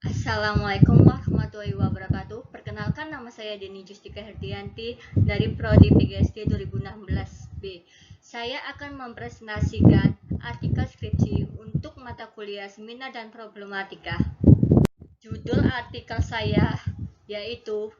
Assalamualaikum warahmatullahi wabarakatuh. Perkenalkan, nama saya Deni Justika Herdianti dari Prodi PGSD 2016B. Saya akan mempresentasikan artikel skripsi untuk mata kuliah seminar dan problematika. Judul artikel saya yaitu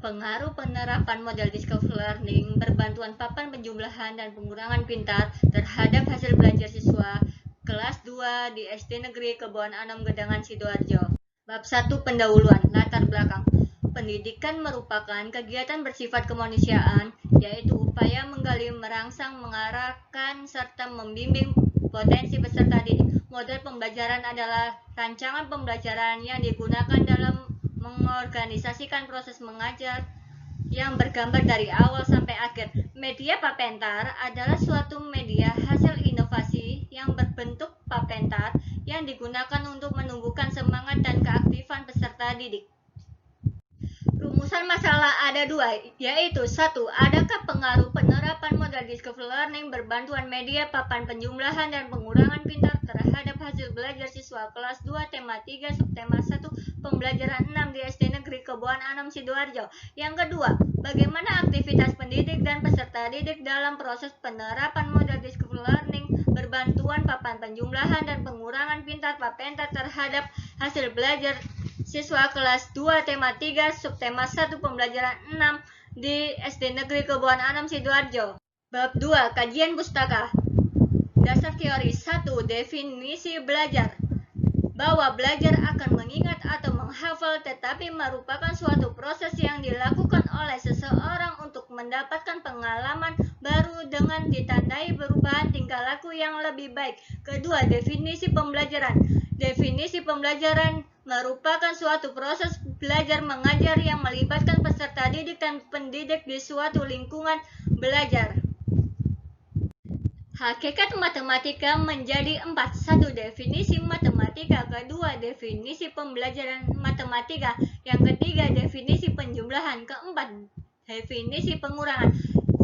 pengaruh penerapan model discovery learning berbantuan papan penjumlahan dan pengurangan pintar terhadap hasil belajar siswa kelas 2 di SD Negeri Kebon Anom Gedangan Sidoarjo. Bab 1, pendahuluan, latar belakang. Pendidikan merupakan kegiatan bersifat kemanusiaan, yaitu upaya menggali, merangsang, mengarahkan, serta membimbing potensi peserta didik. Model pembelajaran adalah rancangan pembelajaran yang digunakan dalam mengorganisasikan proses mengajar yang bergambar dari awal sampai akhir. Media papentar adalah suatu media hasil inovasi yang berbentuk papentar yang digunakan untuk menumbuhkan semangat dan keaktifan peserta didik. Rumusan masalah ada dua, yaitu 1. Adakah pengaruh penerapan model discovery learning berbantuan media papan penjumlahan dan pengurangan pintar terhadap hasil belajar siswa kelas 2 tema 3 subtema 1 pembelajaran 6 di SD Negeri Kebon Anom Sidoarjo. Yang kedua, bagaimana aktivitas pendidik dan peserta didik dalam proses penerapan model discovery learning berbantuan papan penjumlahan dan pengurangan pintar papentar terhadap hasil belajar siswa kelas 2 tema 3 subtema 1 pembelajaran 6 di SD Negeri Kebon Anom Sidoarjo. Bab 2, kajian pustaka. Dasar teori 1, definisi belajar. Bahwa belajar akan mengingat atau menghafal tetapi merupakan suatu proses yang dilakukan oleh seseorang untuk mendapatkan pengalaman baru dengan ditandai perubahan tingkah laku yang lebih baik. Kedua, definisi pembelajaran. Definisi pembelajaran merupakan suatu proses belajar mengajar yang melibatkan peserta didik dan pendidik di suatu lingkungan belajar. Hakikat matematika menjadi 4. 1. Definisi matematika. Kedua, definisi pembelajaran matematika. Yang ketiga, definisi penjumlahan. Keempat, definisi pengurangan.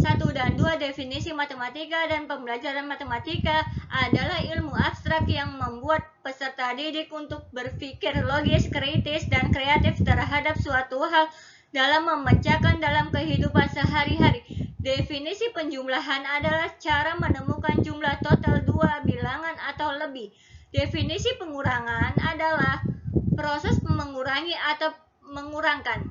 1 dan 2 definisi matematika dan pembelajaran matematika adalah ilmu abstrak yang membuat peserta didik untuk berpikir logis, kritis, dan kreatif terhadap suatu hal dalam memecahkan dalam kehidupan sehari-hari. Definisi penjumlahan adalah cara menemukan jumlah total dua bilangan atau lebih. Definisi pengurangan adalah proses mengurangi atau mengurangkan.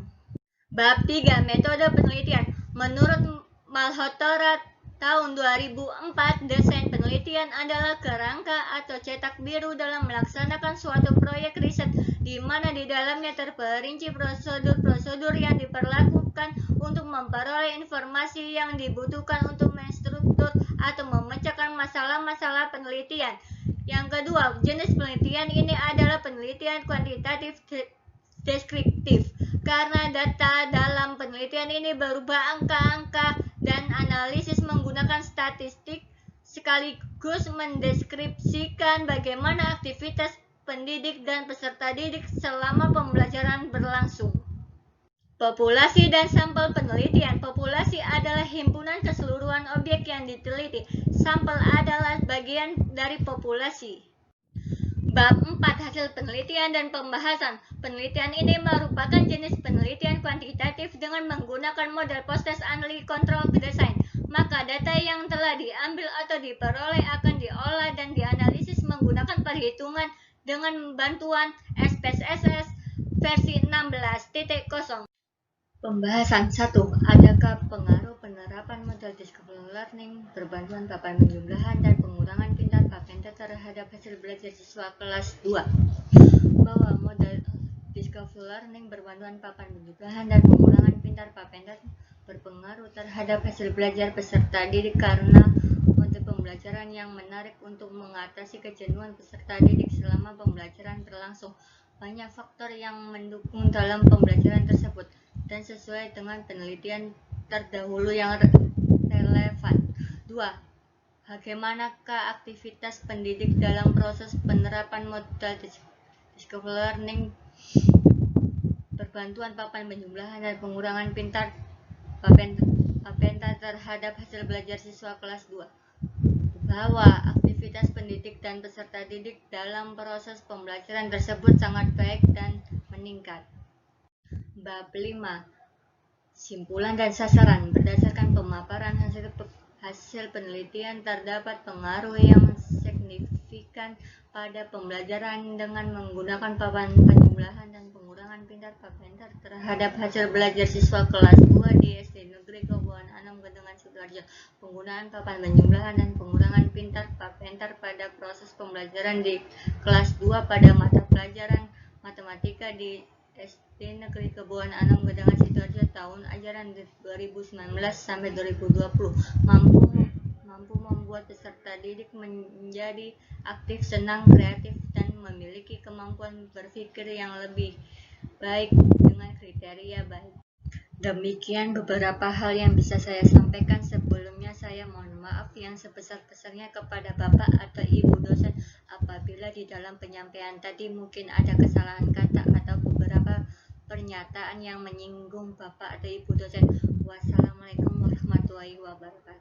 Bab 3, metode penelitian. Menurut Malhotra tahun 2004, desain penelitian adalah kerangka atau cetak biru dalam melaksanakan suatu proyek riset di mana di dalamnya terperinci prosedur-prosedur yang diperlakukan untuk memperoleh informasi yang dibutuhkan untuk menstruktur atau memecahkan masalah-masalah penelitian. Yang kedua, jenis penelitian ini adalah penelitian kuantitatif deskriptif, karena data dalam penelitian ini berupa angka-angka dan analisis menggunakan statistik sekaligus mendeskripsikan bagaimana aktivitas pendidik dan peserta didik selama pembelajaran berlangsung. Populasi dan sampel penelitian. Populasi adalah himpunan keseluruhan objek yang diteliti. Sampel adalah bagian dari populasi. Bab 4, hasil penelitian dan pembahasan. Penelitian ini merupakan jenis penelitian kuantitatif dengan menggunakan model post-test control design. Maka data yang telah diambil atau diperoleh akan diolah dan dianalisis menggunakan perhitungan dengan bantuan SPSS versi 16.0. Pembahasan 1. Adakah pengaruh penerapan model discovery learning berbantuan papan penjumlahan dan pengurangan pintar papentar terhadap hasil belajar siswa kelas 2? Bahwa model discovery learning berbantuan papan penjumlahan dan pengurangan pintar papentar berpengaruh terhadap hasil belajar peserta didik karena model pembelajaran yang menarik untuk mengatasi kejenuhan peserta didik selama pembelajaran berlangsung. Banyak faktor yang mendukung dalam pembelajaran tersebut dan sesuai dengan penelitian terdahulu yang relevan. 2. Bagaimanakah aktivitas pendidik dalam proses penerapan model discovery learning berbantuan papan penjumlahan dan pengurangan pintar papentar terhadap hasil belajar siswa kelas 2? Bahwa aktivitas pendidik dan peserta didik dalam proses pembelajaran tersebut sangat baik dan terdekat. Bab 5. Simpulan dan sasaran. Berdasarkan pemaparan hasil penelitian, terdapat pengaruh yang signifikan pada pembelajaran dengan menggunakan papan penjumlahan dan pengurangan pintar PAPENTAR terhadap hasil belajar siswa kelas 2 di SD Negeri Keboan Anom Gedangan Sidoarjo. Penggunaan papan penjumlahan dan pengurangan pintar PAPENTAR pada proses pembelajaran di kelas 2 pada mata pelajaran matematika di SD Negeri Keboan Anom Gedangan Sidoarjo tahun ajaran 2019 sampai 2020 mampu membuat peserta didik menjadi aktif, senang, kreatif, dan memiliki kemampuan berpikir yang lebih baik dengan kriteria baik. Demikian beberapa hal yang bisa saya sampaikan. Sebelumnya saya mohon maaf yang sebesar-besarnya kepada Bapak atau Ibu dosen apabila di dalam penyampaian tadi mungkin ada kesalahan kata atau beberapa pernyataan yang menyinggung Bapak atau Ibu dosen. Wassalamualaikum warahmatullahi wabarakatuh.